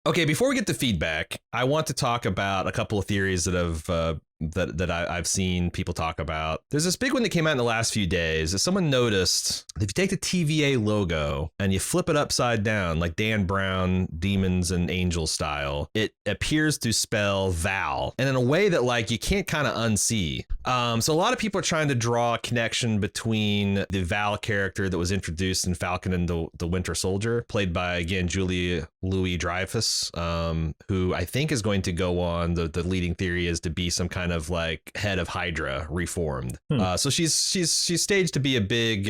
Okay, before we get to feedback, I want to talk about a couple of theories that I've seen people talk about. There's this big one that came out in the last few days. That someone noticed that if you take the TVA logo and you flip it upside down, like Dan Brown, Demons and Angels style, it appears to spell Val, and in a way that like you can't kind of unsee. So a lot of people are trying to draw a connection between the Val character that was introduced in Falcon and the Winter Soldier, played by again Julie Louis-Dreyfus, who I think is going to go on. The leading theory is to be some kind of like head of Hydra reformed. So she's staged to be a big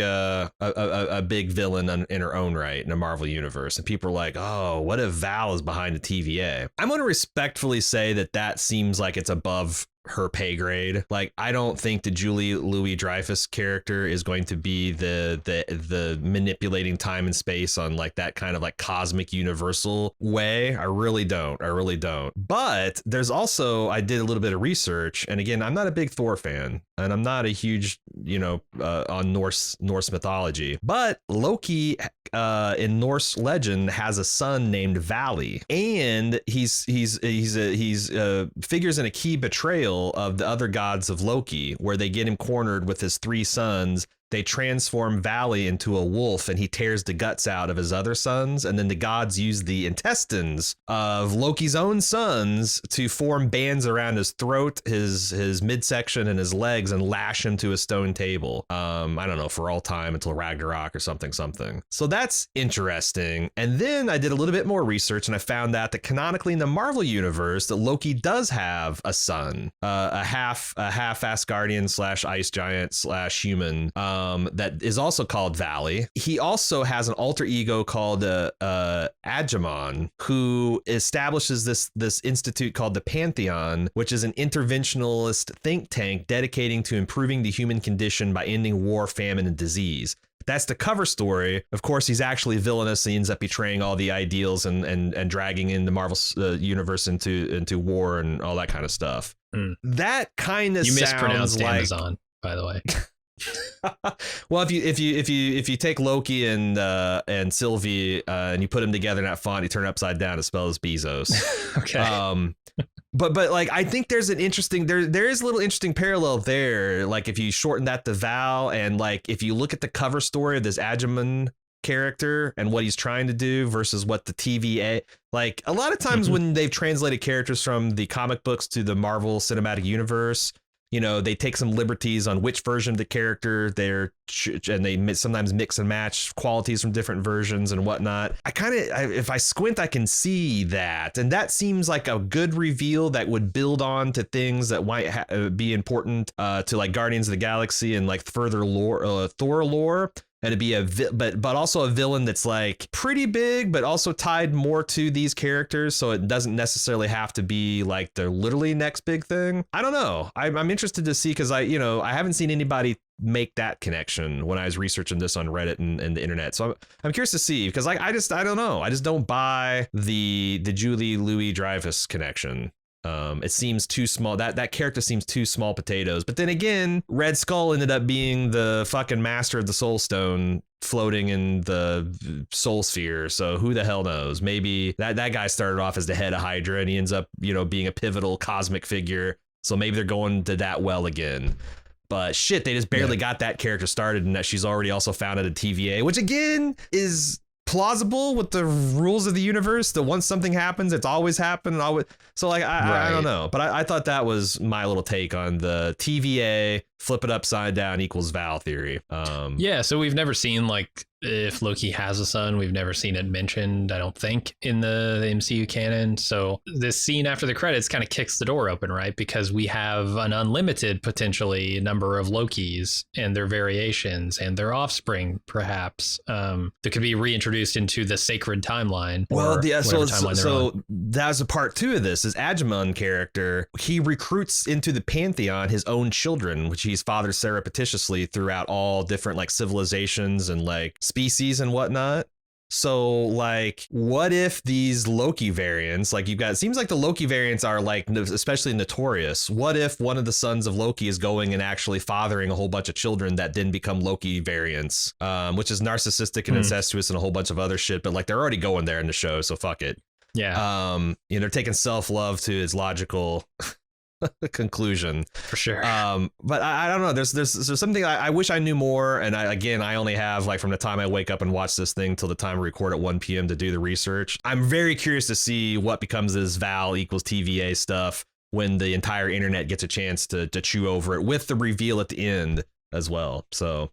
villain in her own right in a Marvel universe, and people are like, oh, what if Val is behind the TVA? I'm going to respectfully say that seems like it's above her pay grade. Like, I don't think the Julie Louis-Dreyfus character is going to be the manipulating time and space on like that kind of like cosmic universal way. I really don't. But there's also, I did a little bit of research, and again, I'm not a big Thor fan, and I'm not a huge, on Norse mythology, but Loki in Norse legend has a son named Vali, and he's figures in a key betrayal of the other gods of Loki, where they get him cornered with his three sons. They transform Valley into a wolf, and he tears the guts out of his other sons. And then the gods use the intestines of Loki's own sons to form bands around his throat, his midsection, and his legs, and lash him to a stone table. I don't know, for all time until Ragnarok or something. So that's interesting. And then I did a little bit more research, and I found out that canonically in the Marvel universe, that Loki does have a son, a half Asgardian / ice giant / human. That is also called Valley. He also has an alter ego called Agamon, who establishes this institute called the Pantheon, which is an interventionalist think tank dedicating to improving the human condition by ending war, famine, and disease. That's the cover story. Of course, he's actually villainous. He ends up betraying all the ideals and dragging in the Marvel universe into war and all that kind of stuff. That kind of sounds like... You mispronounced Amazon, by the way. Well, if you take Loki and Sylvie and you put them together in that font, you turn it upside down, it spells Bezos. Okay. But like, I think there's an interesting there is a little interesting parallel there. Like, if you shorten that to Val, and like if you look at the cover story of this Agamon character and what he's trying to do versus what the TVA, like a lot of times when they've translated characters from the comic books to the Marvel Cinematic Universe, they take some liberties on which version of the character and they sometimes mix and match qualities from different versions and whatnot. If I squint, I can see that. And that seems like a good reveal that would build on to things that might be important to like Guardians of the Galaxy and like further lore, Thor lore. And to be but also a villain that's like pretty big, but also tied more to these characters. So it doesn't necessarily have to be like the literally next big thing. I don't know. I'm interested to see, because I haven't seen anybody make that connection when I was researching this on Reddit and the internet. So I'm curious to see, because I don't know. I just don't buy the Julie Louis-Dreyfus connection. It seems too small. That character seems too small potatoes. But then again, Red Skull ended up being the fucking master of the Soul Stone floating in the Soul Sphere. So who the hell knows? Maybe that guy started off as the head of Hydra, and he ends up, being a pivotal cosmic figure. So maybe they're going to that well again. But shit, they just barely got that character started, and that she's already also founded a TVA, which again is plausible with the rules of the universe, that once something happens, it's always happened. So like, I don't know, but I thought that was my little take on the TVA flip it upside down equals Val theory. So we've never seen, like, if Loki has a son, we've never seen it mentioned, I don't think, in the MCU canon. So this scene after the credits kind of kicks the door open, right? Because we have an unlimited, potentially, number of Lokis and their variations and their offspring, perhaps, that could be reintroduced into the sacred timeline. Well, so that's a part two of this. Is Agamon character, he recruits into the Pantheon his own children, which he's fathered surreptitiously throughout all different like civilizations and like species and whatnot. So like, what if these Loki variants, like it seems like the Loki variants are like especially notorious. What if one of the sons of Loki is going and actually fathering a whole bunch of children that then become Loki variants, which is narcissistic and incestuous and a whole bunch of other shit, but like they're already going there in the show, so fuck it. Yeah, They're taking self-love to its logical conclusion for sure. But I don't know. There's something I wish I knew more. And I only have like from the time I wake up and watch this thing till the time we record at 1 p.m. to do the research. I'm very curious to see what becomes this Val equals TVA stuff when the entire internet gets a chance to chew over it with the reveal at the end as well. So